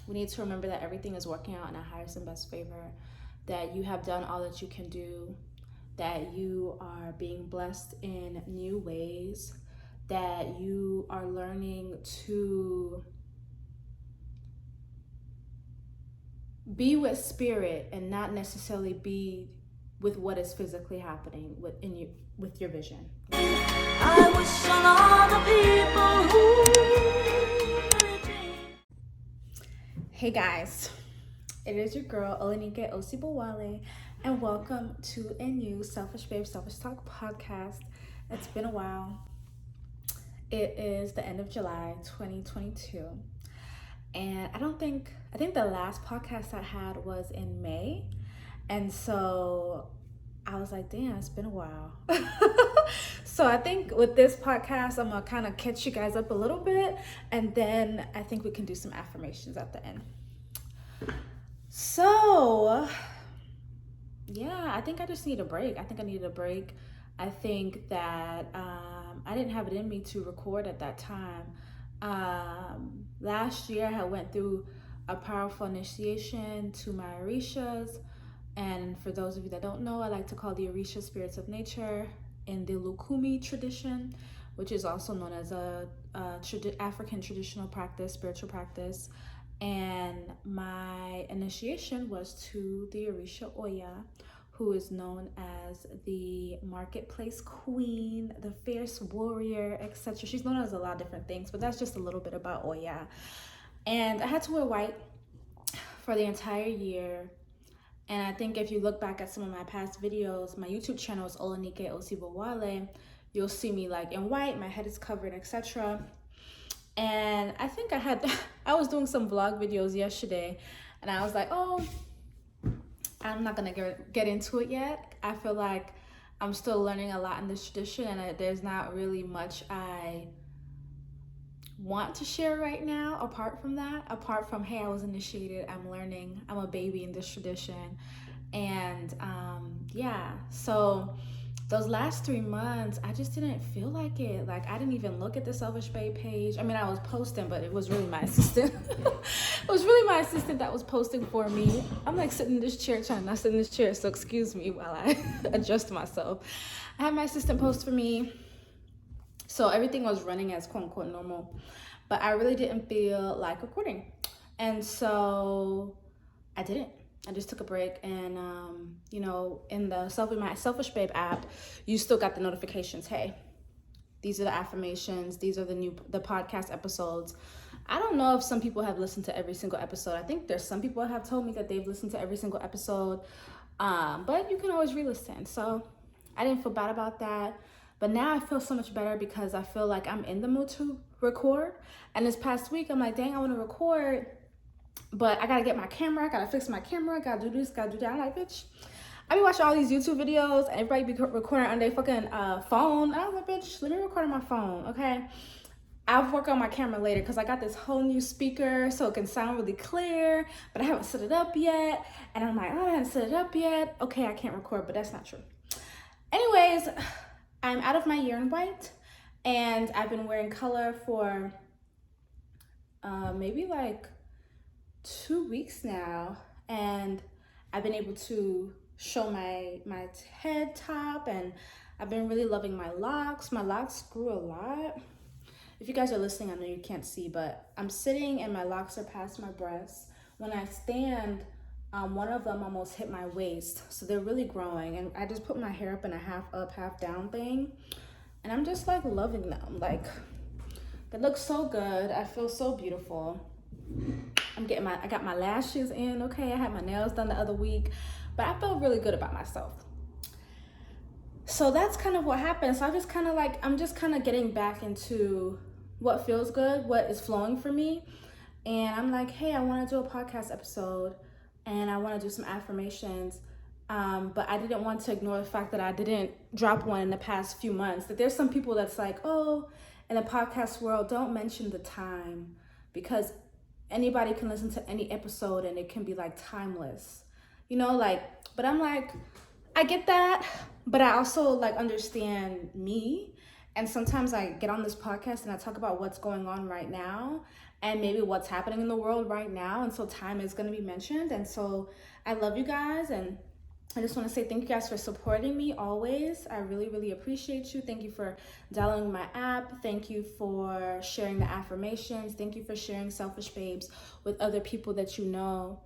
We need to remember that everything is working out in our highest and best favor, that you have done all that you can do, that you are being blessed in new ways, that you are learning to be with spirit and not necessarily be with what is physically happening with your vision. I wish on all the people who... Hey guys, it is your girl Olenike Osibowale, and welcome to a new Selfish Babe Selfish Talk podcast. It's been a while. It is the end of July 2022, and I think the last podcast I had was in May, and so I was like, damn, it's been a while. So I think with this podcast, I'm gonna kind of catch you guys up a little bit, and then I think we can do some affirmations at the end. So yeah, I think I just need a break. I think I needed a break. I think that I didn't have it in me to record at that time. Last year I went through a powerful initiation to my Orishas. And for those of you that don't know, I like to call the Orisha spirits of nature in the Lukumi tradition, which is also known as a African traditional practice, spiritual practice. And my initiation was to the Orisha Oya, who is known as the marketplace queen, the fierce warrior, etc. She's known as a lot of different things, but that's just a little bit about Oya. And I had to wear white for the entire year. And I think if you look back at some of my past videos, my YouTube channel is Olenike Osibowale, you'll see me like in white, my head is covered, etc. And I think I was doing some vlog videos yesterday, and I was like, oh, I'm not gonna get into it yet. I feel like I'm still learning a lot in this tradition, and there's not really much I want to share right now apart from, hey, I was initiated, I'm learning, I'm a baby in this tradition. And yeah, so those last 3 months I just didn't feel like it. Like, I didn't even look at the Selfish Babe page. I mean, I was posting, but it was really my assistant. It was really my assistant that was posting for me. I'm like sitting in this chair, trying not to sit in this chair, so excuse me while I adjust myself. I had my assistant post for me, so everything was running as quote unquote normal, but I really didn't feel like recording. And so I didn't. I just took a break, and you know, in my Selfish Babe app, you still got the notifications. Hey, these are the affirmations. These are the podcast episodes. I don't know if some people have listened to every single episode. I think there's some people that have told me that they've listened to every single episode, but you can always re-listen. So I didn't feel bad about that. But now I feel so much better because I feel like I'm in the mood to record. And this past week, I'm like, dang, I want to record, but I gotta get my camera, I gotta fix my camera, gotta do this, gotta do that. I'm like, bitch, I be watching all these YouTube videos and everybody be recording on their fucking phone. And I was like, bitch, let me record on my phone, okay? I'll work on my camera later because I got this whole new speaker so it can sound really clear, but I haven't set it up yet. And I'm like, oh, I haven't set it up yet. Okay, I can't record, but that's not true. Anyways, I'm out of my year in white, and I've been wearing color for maybe like 2 weeks now, and I've been able to show my head top, and I've been really loving my locks. My locks grew a lot. If you guys are listening, I know you can't see, but I'm sitting and my locks are past my breasts. When I stand, one of them almost hit my waist, so they're really growing. And I just put my hair up in a half up, half down thing, and I'm just like loving them. Like, they look so good. I feel so beautiful. I got my lashes in, okay? I had my nails done the other week, but I felt really good about myself. So that's kind of what happened. So I'm just kind of getting back into what feels good, what is flowing for me. And I'm like, hey, I want to do a podcast episode, and I want to do some affirmations. But I didn't want to ignore the fact that I didn't drop one in the past few months. That there's some people that's like, oh, in the podcast world, don't mention the time, because anybody can listen to any episode and it can be like timeless, you know, like, but I'm like, I get that, but I also like understand me, And sometimes I get on this podcast and I talk about what's going on right now and maybe what's happening in the world right now. And so time is going to be mentioned. And so I love you guys. And I just want to say thank you guys for supporting me always. I really, really appreciate you. Thank you for downloading my app. Thank you for sharing the affirmations. Thank you for sharing Selfish Babes with other people that you know.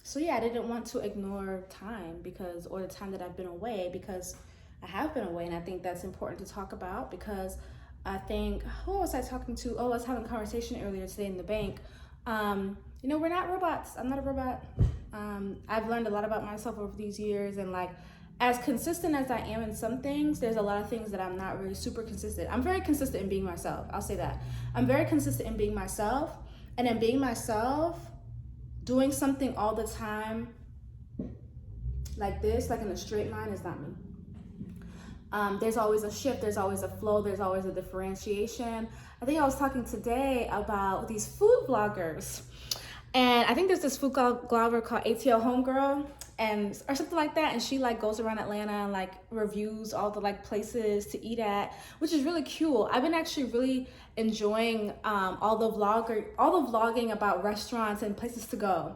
So yeah, I didn't want to ignore time or the time that I've been away, because I have been away, and I think that's important to talk about, because I think, who was I talking to? Oh, I was having a conversation earlier today in the bank. We're not robots. I'm not a robot. I've learned a lot about myself over these years, and like, as consistent as I am in some things, there's a lot of things that I'm not really super consistent. I'm very consistent in being myself. I'll say that. I'm very consistent in being myself, and in being myself, doing something all the time like this, like in a straight line, is not me. There's always a shift, there's always a flow, there's always a differentiation. I think I was talking today about these food bloggers, and I think there's this food blogger called ATL Homegirl, or something like that, and she like goes around Atlanta and like reviews all the like places to eat at, which is really cool. I've been actually really enjoying all the vlogging about restaurants and places to go.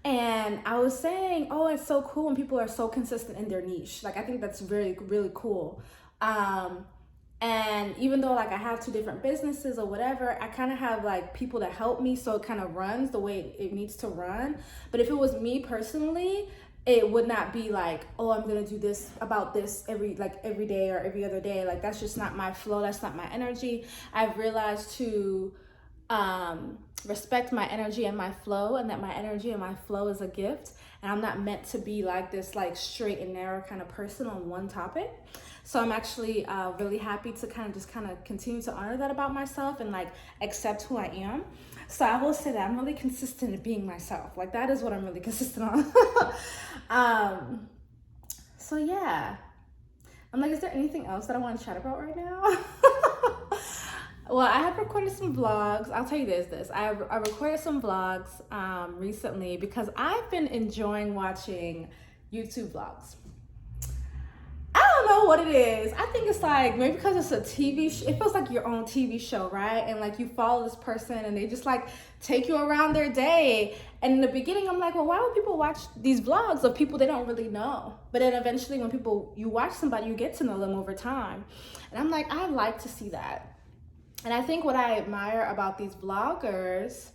And I was saying, oh, it's so cool when people are so consistent in their niche. Like, I think that's really, really cool. And even though like I have 2 different businesses or whatever, I kind of have like people that help me, so it kind of runs the way it needs to run. But if it was me personally, it would not be like, oh, I'm gonna do this about this every day or every other day. Like, that's just not my flow. That's not my energy. I've realized to respect my energy and my flow, and that my energy and my flow is a gift, and I'm not meant to be like this like straight and narrow kind of person on one topic. So I'm actually really happy to kind of continue to honor that about myself and like accept who I am. So I will say that I'm really consistent in being myself. Like, that is what I'm really consistent on. So yeah, I'm like, is there anything else that I want to chat about right now? Well, I have recorded some vlogs. I'll tell you this. I recorded some vlogs recently because I've been enjoying watching YouTube vlogs. I don't know what it is. I think it's like, maybe because it's a TV show. It feels like your own TV show, right? And like, you follow this person and they just like take you around their day. And in the beginning, I'm like, well, why would people watch these vlogs of people they don't really know? But then eventually when you watch somebody, you get to know them over time. And I'm like, I like to see that. And I think what I admire about these vloggers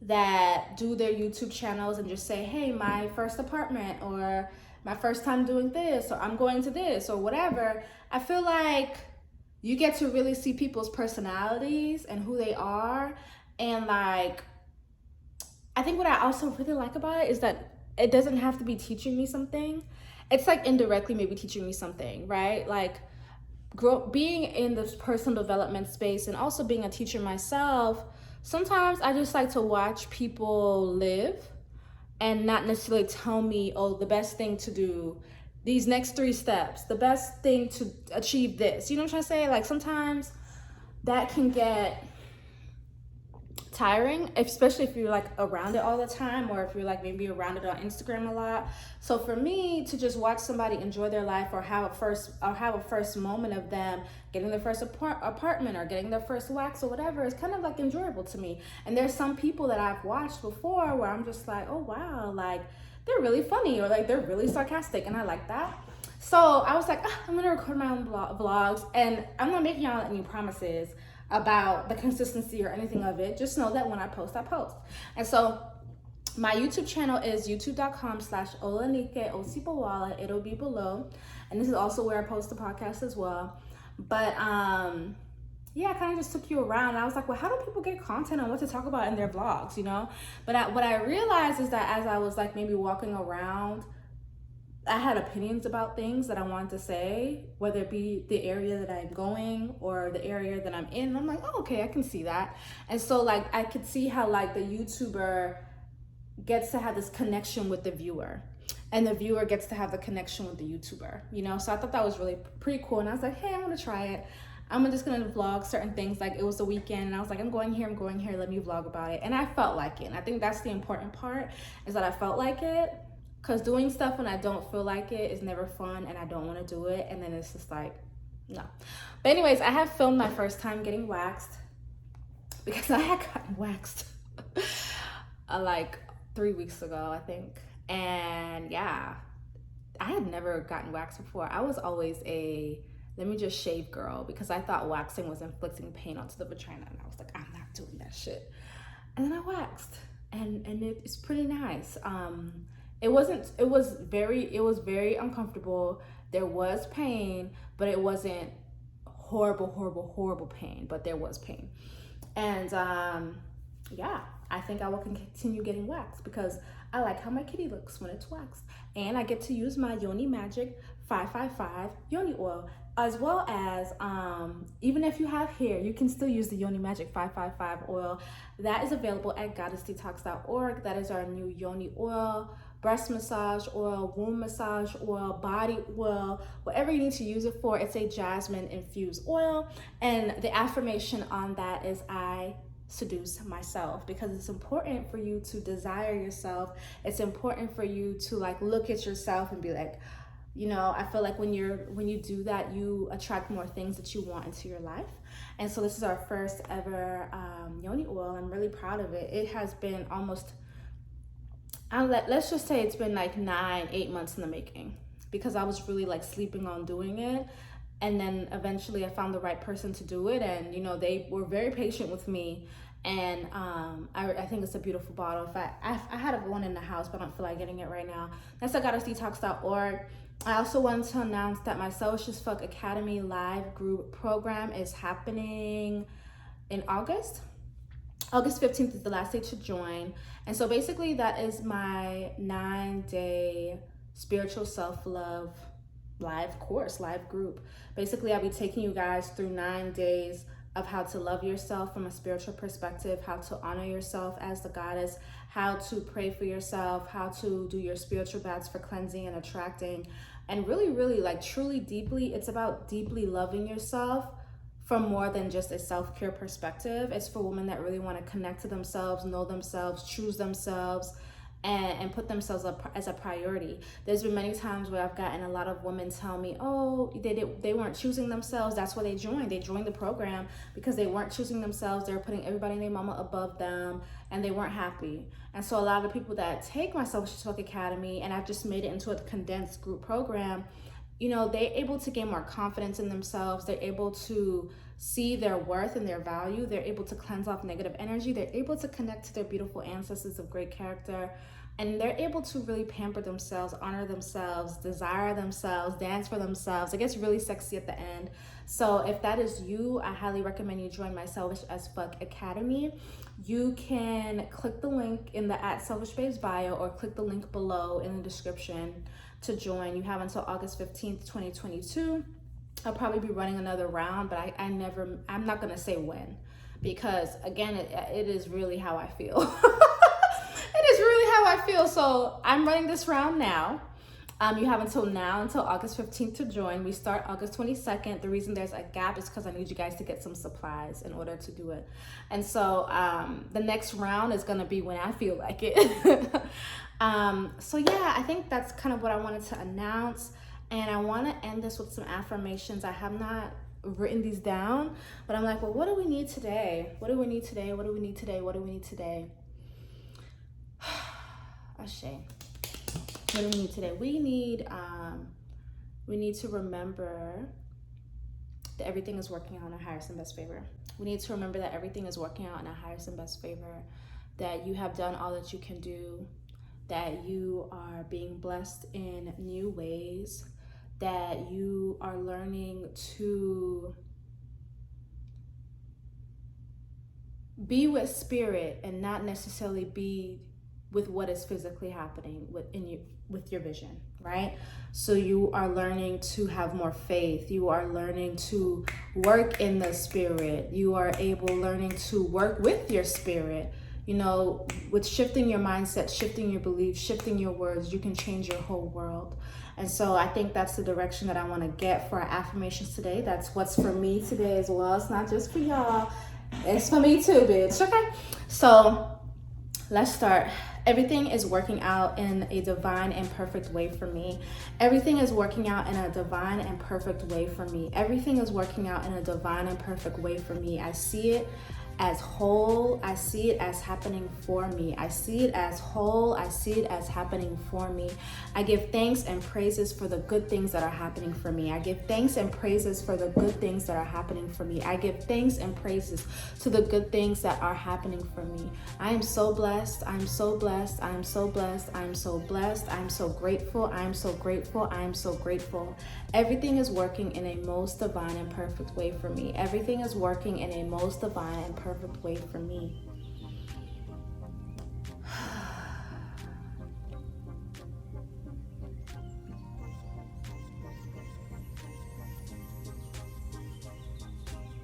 that do their YouTube channels and just say, hey, my first apartment, or my first time doing this, or I'm going to this, or whatever, I feel like you get to really see people's personalities and who they are. And like, I think what I also really like about it is that it doesn't have to be teaching me something. It's like indirectly maybe teaching me something, right? Like, being in this personal development space and also being a teacher myself, sometimes I just like to watch people live and not necessarily tell me, oh, the best thing to do, these next 3 steps, the best thing to achieve this. You know what I'm trying to say? Like, sometimes that can get tiring, especially if you're like around it all the time, or if you're like maybe around it on Instagram a lot. So for me to just watch somebody enjoy their life, or have a first moment of them getting their first apartment or getting their first wax or whatever, is kind of like enjoyable to me. And there's some people that I've watched before where I'm just like, oh wow, like they're really funny, or like they're really sarcastic, and I like that. So I was like, I'm gonna record my own vlogs, and I'm not making y'all any promises about the consistency or anything of it. Just know that when I post, I post. And so my YouTube channel is youtube.com/Olanike Osipawala. It'll be below. And this is also where I post the podcast as well. But yeah, I kind of just took you around. And I was like, well, how do people get content on what to talk about in their vlogs, you know? But what I realized is that as I was like maybe walking around, I had opinions about things that I wanted to say, whether it be the area that I'm going or the area that I'm in. And I'm like, oh, okay, I can see that. And so like, I could see how like the YouTuber gets to have this connection with the viewer, and the viewer gets to have the connection with the YouTuber, you know? So I thought that was really pretty cool. And I was like, hey, I'm gonna try it. I'm just gonna vlog certain things. Like, it was the weekend and I was like, I'm going here, let me vlog about it. And I felt like it. And I think that's the important part, is that I felt like it. Because doing stuff when I don't feel like it is never fun, and I don't want to do it. And then it's just like, No. But anyways, I have filmed my first time getting waxed because I had gotten waxed like 3 weeks ago, I think. And yeah, I had never gotten waxed before. I was always a let me just shave girl because I thought waxing was inflicting pain onto the vagina, and I was like, I'm not doing that shit. And then I waxed, and it's pretty nice. It was very uncomfortable. There was pain, but it wasn't horrible pain, but there was pain. And yeah, I think I will continue getting waxed because I like how my kitty looks when it's waxed. And I get to use my Yoni Magic 555 Yoni oil, as well as even if you have hair, you can still use the Yoni Magic 555 oil. That is available at goddessdetox.org. That is our new Yoni oil, breast massage oil, womb massage oil, body oil, whatever you need to use it for. It's a jasmine infused oil. And the affirmation on that is I seduce myself, because it's important for you to desire yourself. It's important for you to like look at yourself and be like, you know, I feel like when you do that, you attract more things that you want into your life. And so this is our first ever Yoni oil. I'm really proud of it. It has been almost, let's just say it's been like 8 months in the making, because I was really like sleeping on doing it. And then eventually I found the right person to do it. And, you know, they were very patient with me. And I think it's a beautiful bottle. If I had one in the house, but I don't feel like getting it right now. That's at goddessdetox.org. I also wanted to announce that my Selfishness Fuck Academy live group program is happening in August. August 15th is the last day to join. And so basically that is my 9-day spiritual self-love live course, live group. Basically, I'll be taking you guys through 9 days of how to love yourself from a spiritual perspective, how to honor yourself as the goddess, how to pray for yourself, how to do your spiritual baths for cleansing and attracting. And really, like truly deeply, it's about deeply loving yourself from more than just a self-care perspective. It's for women that really want to connect to themselves, know themselves, choose themselves, and put themselves up as a priority. There's been many times where I've gotten a lot of women tell me, oh, they weren't choosing themselves. That's why they joined. They joined the program because they weren't choosing themselves. They were putting everybody and their mama above them, and they weren't happy. And so a lot of the people that take my Selfishness Fuck Academy, and I've just made it into a condensed group program, you know, they're able to gain more confidence in themselves. They're able to see their worth and their value. They're able to cleanse off negative energy. They're able to connect to their beautiful ancestors of great character. And they're able to really pamper themselves, honor themselves, desire themselves, dance for themselves. It gets really sexy at the end. So if that is you, I highly recommend you join my Selfish as Fuck Academy. You can click the link in the @SelfishBabes bio, or click the link below in the description to join. You have until August 15th, 2022. I'll probably be running another round, but I'm not gonna say when, because again, it is really how I feel. It is really how I feel. So I'm running this round now. You have until August 15th to join. We start August 22nd. The reason there's a gap is because I need you guys to get some supplies in order to do it. And so the next round is gonna be when I feel like it. So yeah, I think that's kind of what I wanted to announce. And I want to end this with some affirmations. I have not written these down, but I'm like, well, what do we need today? What do we need today? What do we need today? What do we need today? Ashe. What do we need today? We need to remember that everything is working out in our highest and best favor. We need to remember that everything is working out in our highest and best favor, that you have done all that you can do, that you are being blessed in new ways, that you are learning to be with spirit and not necessarily be with what is physically happening with your vision, right? So you are learning to have more faith. You are learning to work in the spirit. You are learning to work with your spirit. You know, with shifting your mindset, shifting your beliefs, shifting your words, you can change your whole world. And so I think that's the direction that I want to get for our affirmations today. That's what's for me today as well. It's not just for y'all. It's for me too, bitch. Okay? So Let's start. Everything is working out in a divine and perfect way for me. Everything is working out in a divine and perfect way for me. Everything is working out in a divine and perfect way for me. I see it as whole. I see it as happening for me. I see it as whole. I see it as happening for me. I give thanks and praises for the good things that are happening for me. I give thanks and praises for the good things that are happening for me. I give thanks and praises to the good things that are happening for me. I am so blessed. I'm so blessed. I'm so blessed. I'm so blessed. I'm so grateful. I'm so grateful. I'm so grateful. Everything is working in a most divine and perfect way for me. Everything is working in a most divine and perfect way for me.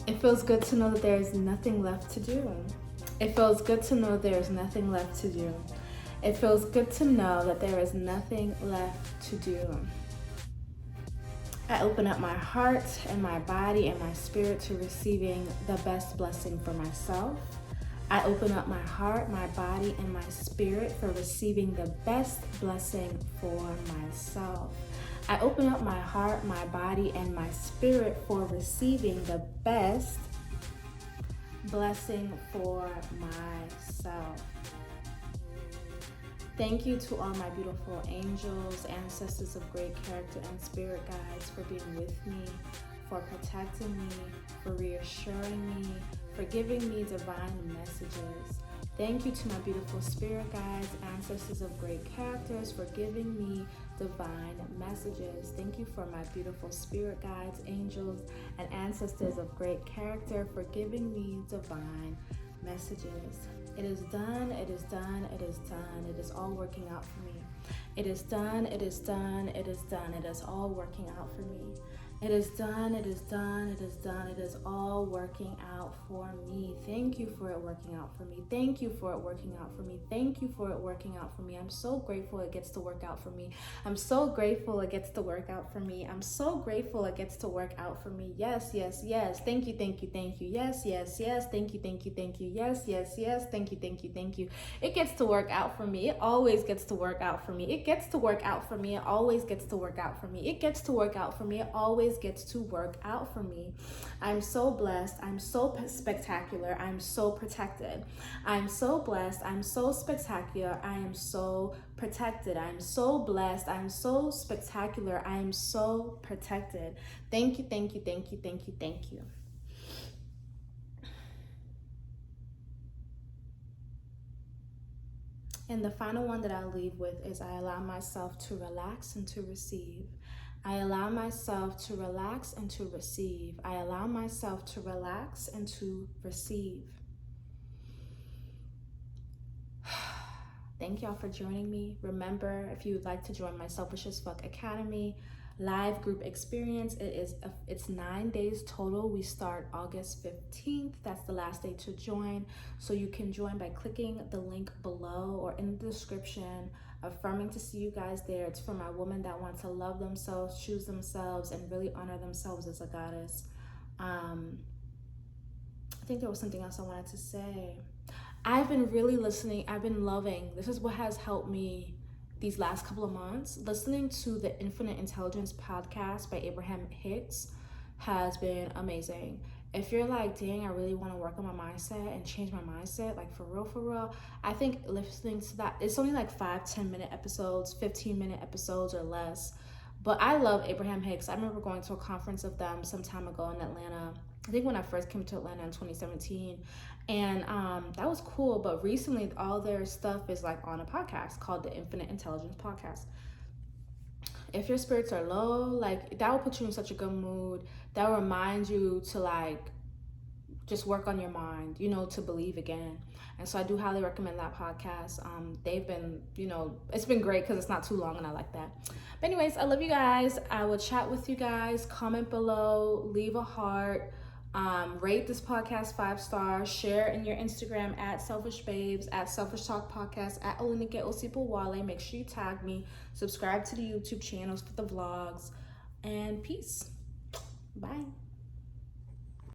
It feels good to know that there's nothing left to do. It feels good to know there's nothing left to do. It feels good to know that there is nothing left to do. I open up my heart and my body and my spirit to receiving the best blessing for myself. I open up my heart, my body, and my spirit for receiving the best blessing for myself. I open up my heart, my body, and my spirit for receiving the best blessing for myself. Thank you to all my beautiful angels, ancestors of great character, and spirit guides for being with me, for protecting me, for reassuring me, for giving me divine messages. Thank you to my beautiful spirit guides, ancestors of great characters, for giving me divine messages. Thank you for my beautiful spirit guides, angels, and ancestors of great character for giving me divine messages. It is done, it is done, it is done. It is all working out for me. It is done, it is done, it is done. It is all working out for me. It is done, it is done, it is done. It is all working out for me. Thank you for it working out for me. Thank you for it working out for me. Thank you for it working out for me. I'm so grateful it gets to work out for me. I'm so grateful it gets to work out for me. I'm so grateful it gets to work out for me. Yes, yes, yes. Thank you, thank you, thank you. Yes, yes, yes. Thank you, thank you, thank you. Yes, yes, yes. Thank you, thank you, thank you. It gets to work out for me. It always gets to work out for me. It gets to work out for me. It always gets to work out for me. It gets to work out for me. It always gets to work out for me. I'm so blessed. I'm so spectacular. I'm so protected. I'm so blessed. I'm so spectacular. I am so protected. I'm so blessed. I'm so spectacular. I am so protected. Thank you, thank you, thank you, thank you, thank you. And the final one that I'll leave with is I allow myself to relax and to receive. I allow myself to relax and to receive. I allow myself to relax and to receive. Thank y'all for joining me. Remember, if you would like to join my Selfish as Fuck Academy live group experience, it's 9 days total. We start August 15th. That's the last day to join. So you can join by clicking the link below or in the description. Affirming to see you guys there. It's for my women that want to love themselves, choose themselves, and really honor themselves as a goddess. I think there was something else I wanted to say. I've been really listening. I've been loving. This is what has helped me these last couple of months. Listening to the Infinite Intelligence podcast by Abraham Hicks has been amazing. If you're like, dang, I really want to work on my mindset and change my mindset, like for real, I think listening to that, it's only like 5-10 minute episodes, 15-minute episodes or less. But I love Abraham Hicks. I remember going to a conference of them some time ago in Atlanta. I think when I first came to Atlanta in 2017. And that was cool. But recently, all their stuff is like on a podcast called the Infinite Intelligence Podcast. If your spirits are low, like that will put you in such a good mood. That will remind you to like just work on your mind, to believe again. And so I do highly recommend that podcast. They've been, it's been great because it's not too long and I like that. But anyways, I love you guys. I will chat with you guys. Comment below, leave a heart. Rate this podcast 5 stars. Share in your Instagram at Selfish Babes, at Selfish Talk Podcast, at Olinike Osipowale. Make sure you tag me. Subscribe to the YouTube channels for the vlogs. And peace. Bye.